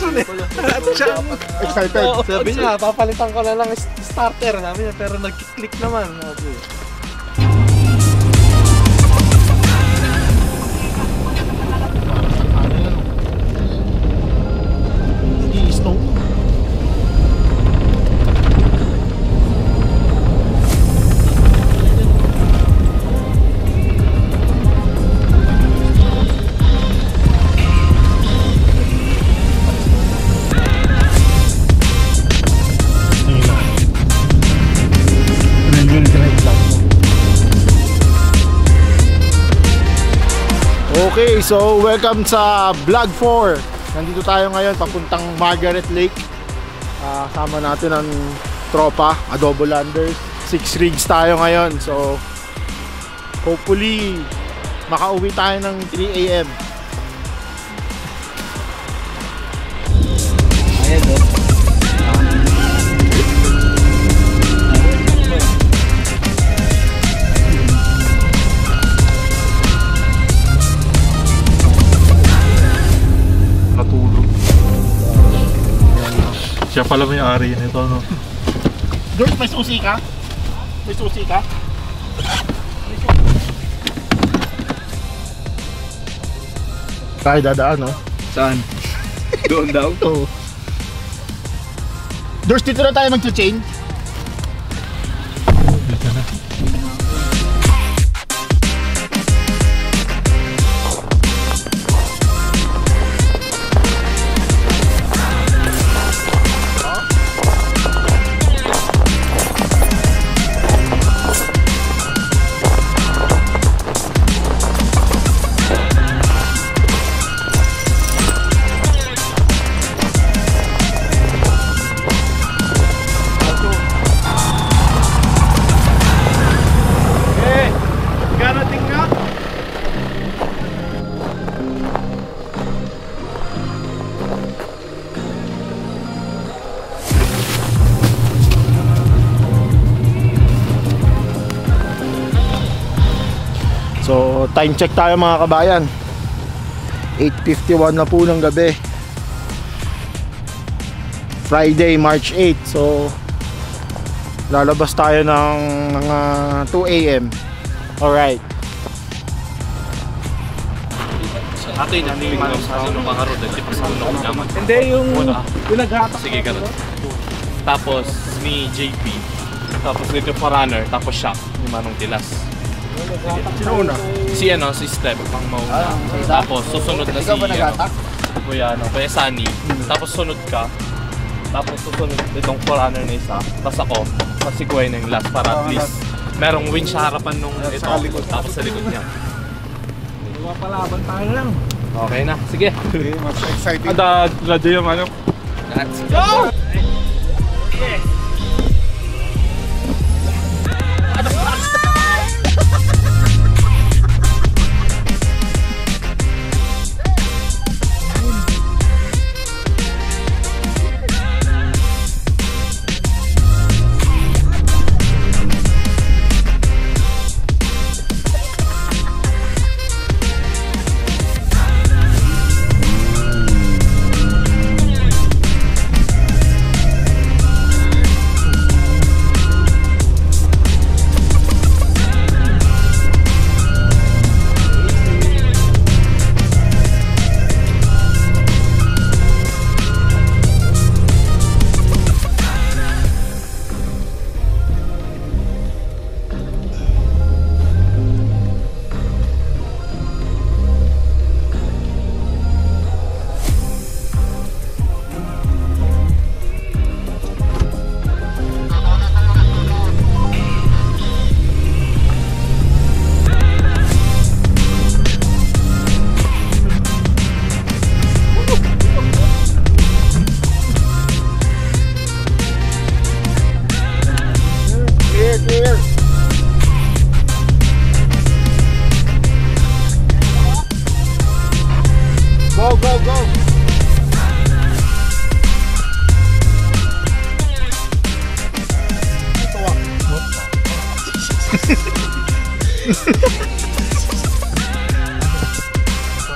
Johnson eh. Excited. Sabi niya, papalitan ko na lang starter. Sabi niya, pero nag-click naman. Okay, so welcome sa Vlog 4. Nandito tayo ngayon papuntang Margaret Lake. Sama natin ang tropa, Adobo Landers. 6 rigs tayo ngayon. So hopefully makauwi tayo ng 3 AM. Ayan o. Siya pala may ari nito, no? George, may susi ka? May susi ka? Tayo dadaan, no? Saan? Doon daw? Oo. George, dito na tayo mag-chain. Dito na. So time check tayo mga kabayan. 8:51 na po ng gabi, Friday, March 8. So lalabas tayo ng 2 AM. Alright. Ato yung naniman sa mga road. Naman. Hindi, yung naghatak. Sige, ganun. Tapos ni JP. Tapos dito Forerunner. Tapos Shock. Ni Manong Tilas. Sino una? Si Step ang mauna. Tapos susunod na si Kuya Sunny. Tapos sunod ka. Tapos susunod itong Forerunner na isa. Tapos ako. Tapos si Kuya na yung last para at least merong win sa harapan nung ito. Tapos sa likod niya. Palaban tayo lang. Okay na. Sige. Mas exciting. Radyo yung ano. Let's go!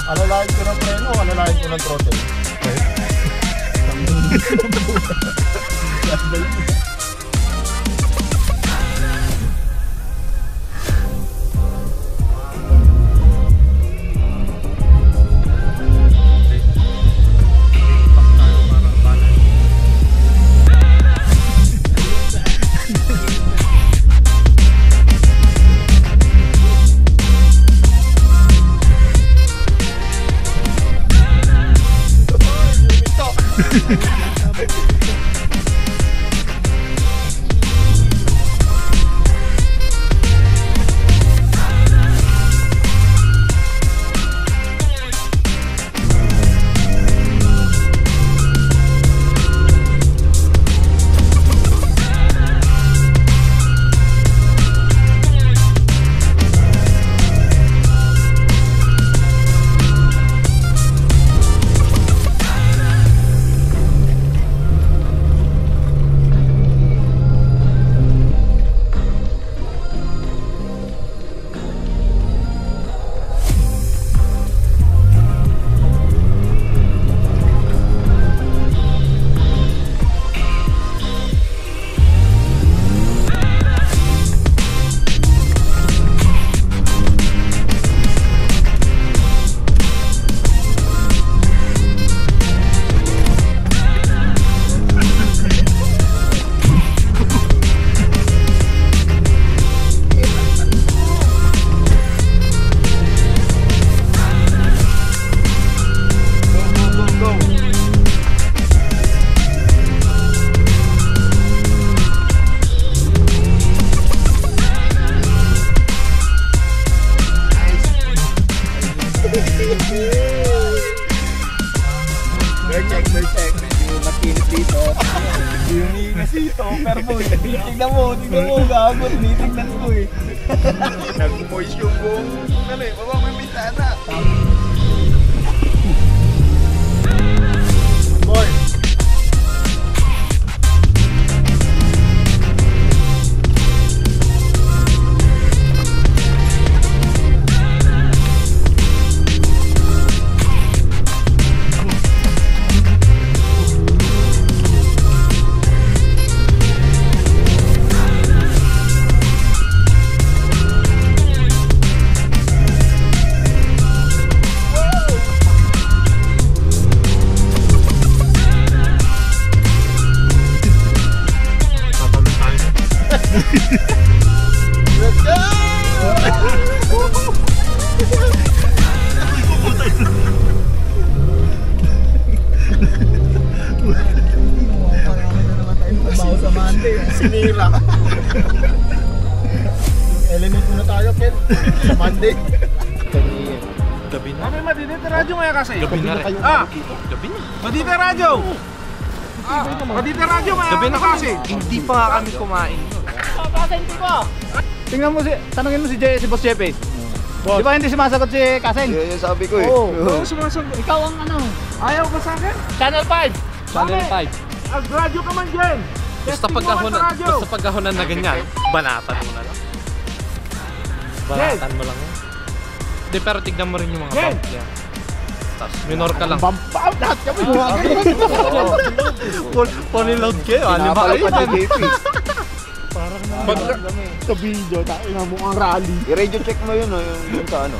Alalahin ko ng preno o alalahin ko ng throttle? Tignan mo, gago, tinitignan ko eh. Nag-moist yung buong, baba mo yung bintana. Boy! Let's go! Sa Monday. Sinira. Element muna tayo, Ken. Sa Monday. Gabi na. Kami madidita radyo ngayon kasi. Gabi na rin. Gabi na. Madidita radyo! Madidita radyo ngayon Gabi na kasi. Hindi pa nga kami kumain. Tingnan mo tanungin mo si Boss Jepe. Di ba hindi sumasagot si Kaseng? Yan yung sabi ko eh. Oo, sumasagot. Ikaw ang ano? Ayaw ka sa akin? Channel 5. Channel 5. Radyo ka man dyan. Basta pagkahunan na ganyan, banatan mo na lang. Banatan mo lang. Hindi, pero tignan mo rin yung mga bump niya. Tapos minor ka lang. Bump out lahat kami. Fully load kayo. Pinapalo pa ni JP. Parang sa video, tayo na mukhang rally. I-radio check mo yun, yung sa ano.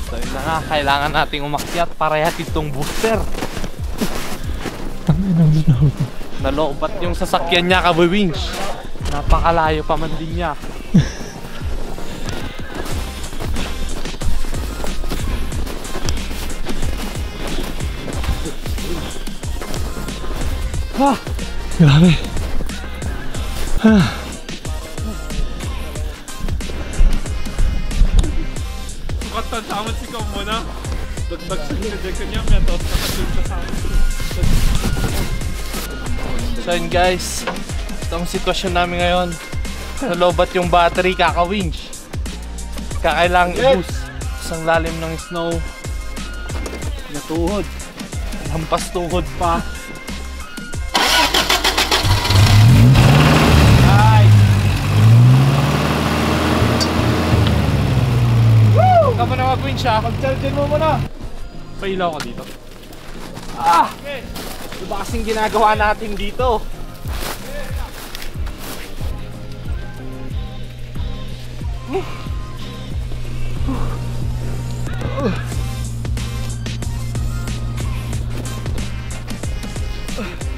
So yun na nga, kailangan nating umakyat para hatid tong booster. Nalobat yung sasakyan niya, Kaboy Wings. Napakalayo pa man din niya. Grabe. Sukatan sa amin si Kaw muna. Dagdag sa injection niya, may tapos nakasunta sa amin. So yun guys, ito ang sitwasyon namin ngayon. Nalobat yung battery, kaka-winch. Kakailangang i-boost. Isang lalim ng snow. Natuhod. Lampas tuhod pa. Huwag ka muna mag-winch ha. Mag-charge mo muna. Pailaw ka dito. Ano ba kasing ginagawa natin dito?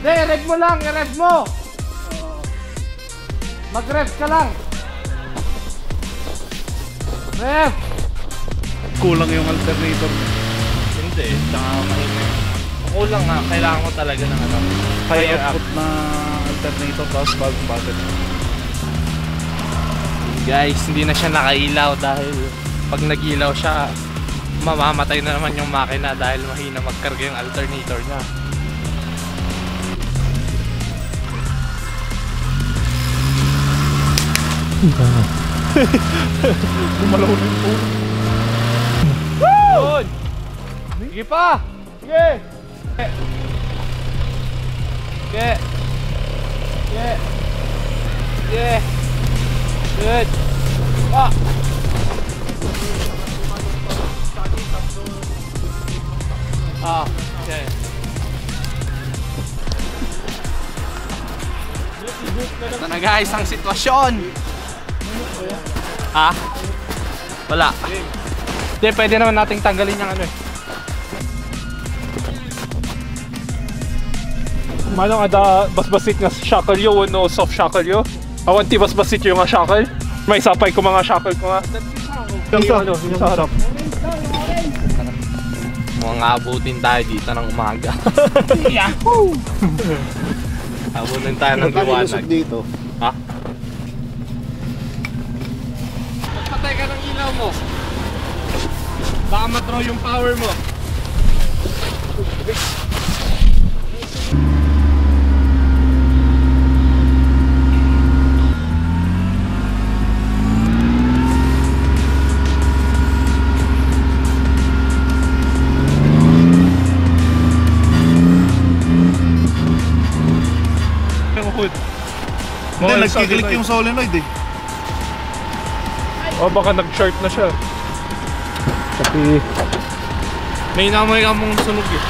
Rev mo lang, rev mo. Mag-rev ka lang. Rev. Kulang yung alternator. Hindi, tsaka maingay. Kulang nga, kailangan ko talaga ng ano. High output na alternator tapos bagong bakit. Guys, hindi na siya nakailaw dahil pag nagilaw siya, mamamatay na naman yung makina dahil mahina magkarga yung alternator niya. Gumalaw na yung phone. Yun! Sige pa! Sige! Sige! Sige! Sige! Good! Ah! Ah, okay. Ito na guys, ang sitwasyon! Ah? Wala. Hindi, pwede naman nating tanggalin yung ano eh. Manong ada basbasit nga shackle yo, no soft shackle yo. Awan ti basbasit yo nga shackle. May sapay ko mga shackle ko nga. Yung sa harap. Mukhang abutin tayo dito ng umaga. Yahoo! Abutin tayo ng liwanag. Dito. Ha? Patay ka ng ilaw mo. Baka matraw yung power mo. Hindi, nagkiklik yung solenoid eh. O baka nag-short na siya. Tapi May inamoy ka mong sunog eh.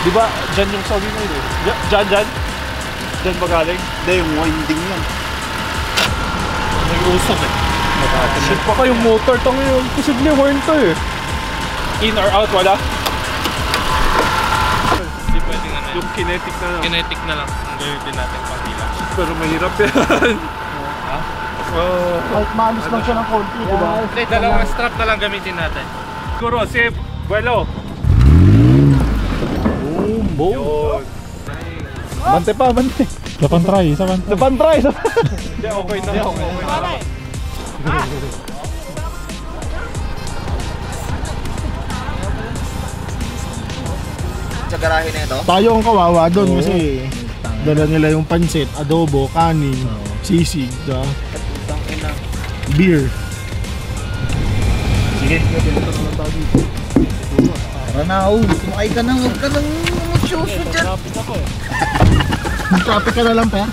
di ba dyan yung solenoid eh? Dyan? Dyan ba galing? Hindi, yung winding yan. Nag-usok eh. Shit pa kayong motor. Tango yun. Posible horn to eh. In or out, wala? Hindi pwedeng ano Yung kinetic na lang. Kinetic na lang ang gamitin natin pang hila. Pero mahirap yan. Ha? Kahit maalis lang siya ng konti, di ba? Hindi, dalawang strap na lang gamitin natin. Siguro si Buelo. Boom! Bante pa, bante. Napantry. Napantry! Hindi, okay na. Okay na. Sa garahe na ito? Tayo ang kawawa doon kasi dala nila yung pansit, adobo, kanin, sisig, beer. Sige. Tara na, sumakay ka na, huwag ka nang magsyoso dyan. Traffic ka na lang pa.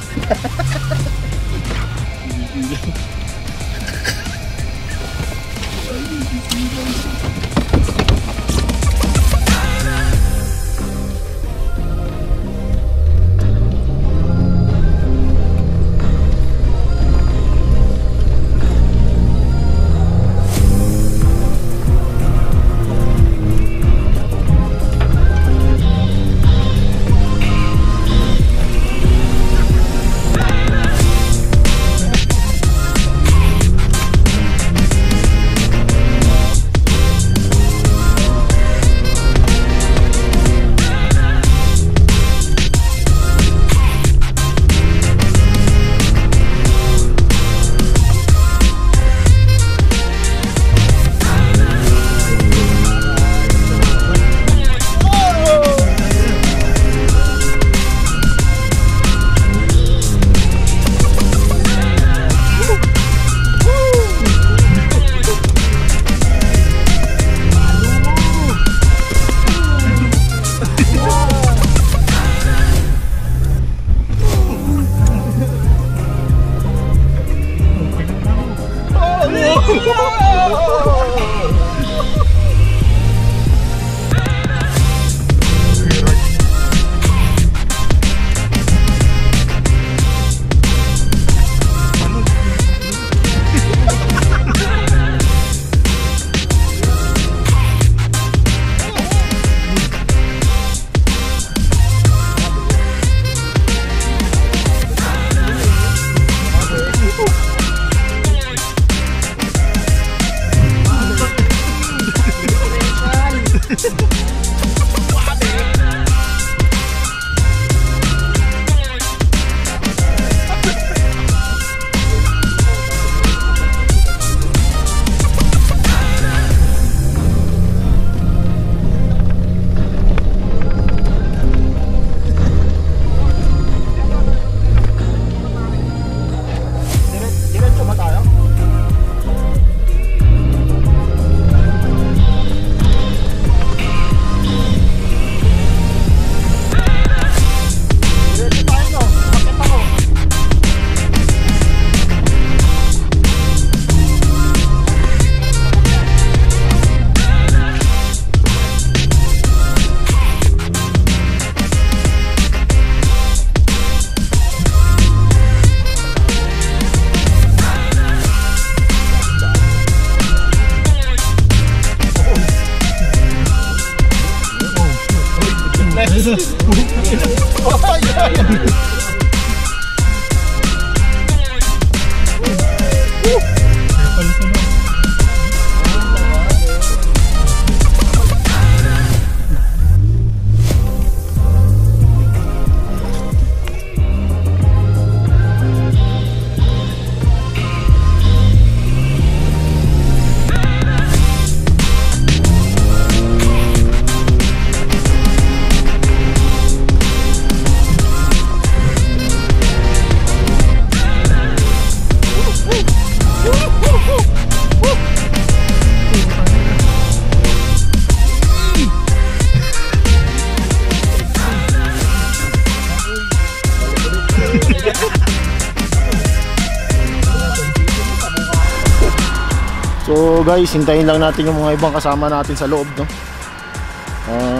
So guys, hintayin lang natin yung mga ibang kasama natin sa loob, no?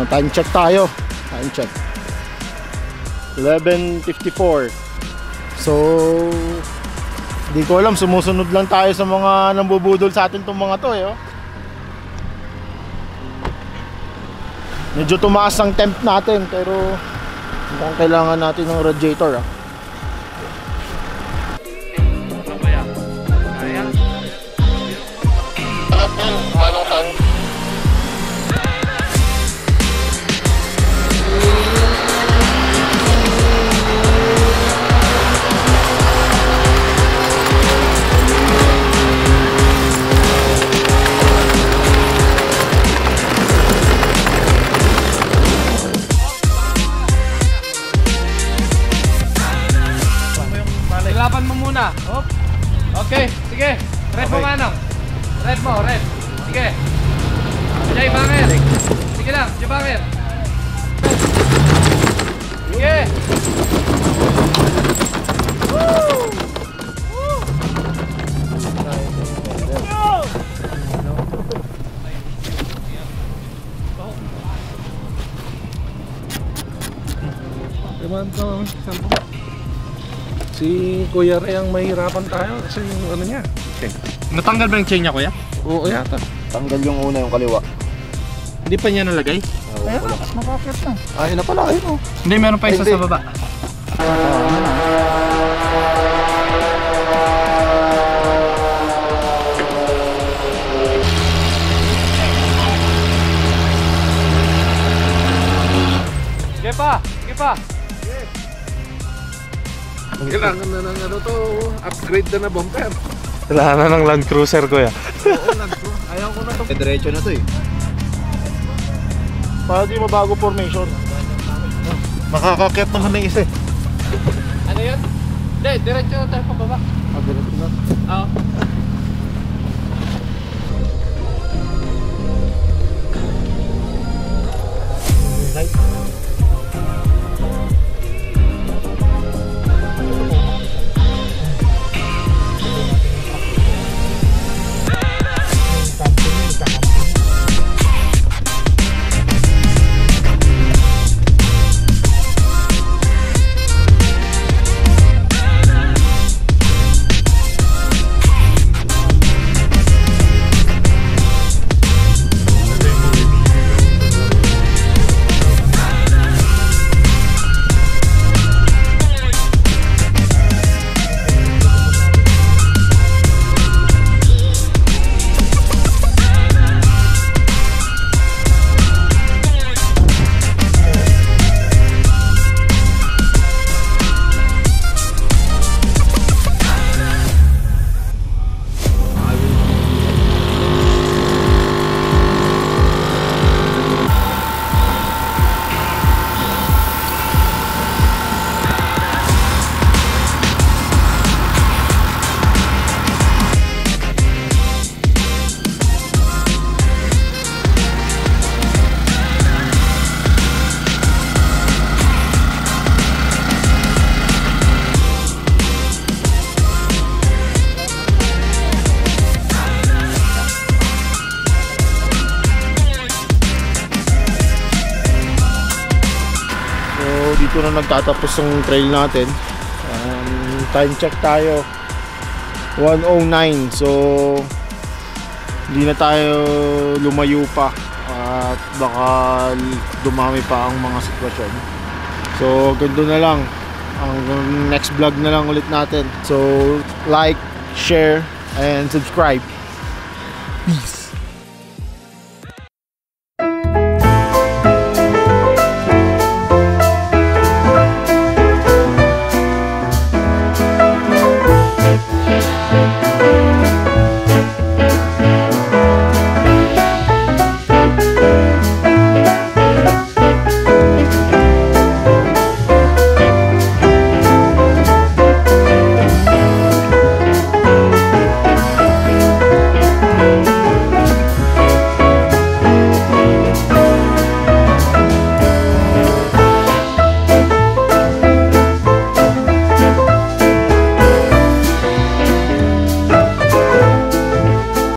Time check tayo. Time check 11:54. So di ko alam, sumusunod lang tayo sa mga nambubudol sa atin tong mga to oh. Medyo tumaas ang temp natin, pero mukhang kailangan natin ng radiator Laban mo muna. Hop. Okay, sige. Red mo manong. Red mo, red. Sige. Jay Banger. Sige lang, Jay Banger. Sige. Woo! Woo! Si Kuya Ray ang mahirapan tayo kasi yung ano niya. Okay. Natanggal ba yung chain niya, kuya? Oo, yata. Tanggal yung una, yung kaliwa. Hindi pa niya nalagay? Makakit na. Ayun na pala, ayun Hindi, meron pa isa sa baba. Sige pa! Sige pa! Kailangan na ng ano to, upgrade na bumper. Kailangan na ng Land Cruiser, kuya. Oo, ayaw ko na to. Diretso na to eh. Para di mabago formation. Makakakit naman na isa eh. Ano yun? Hindi, diretso na tayo pababa. Diretso na. Oo. Dito na nagtatapos yung trail natin. Time check tayo 1:09. So hindi na tayo lumayo pa. at baka dumami pa ang mga sitwasyon. So ganito na lang, ang next vlog na lang ulit natin. So like, share, and subscribe. Peace.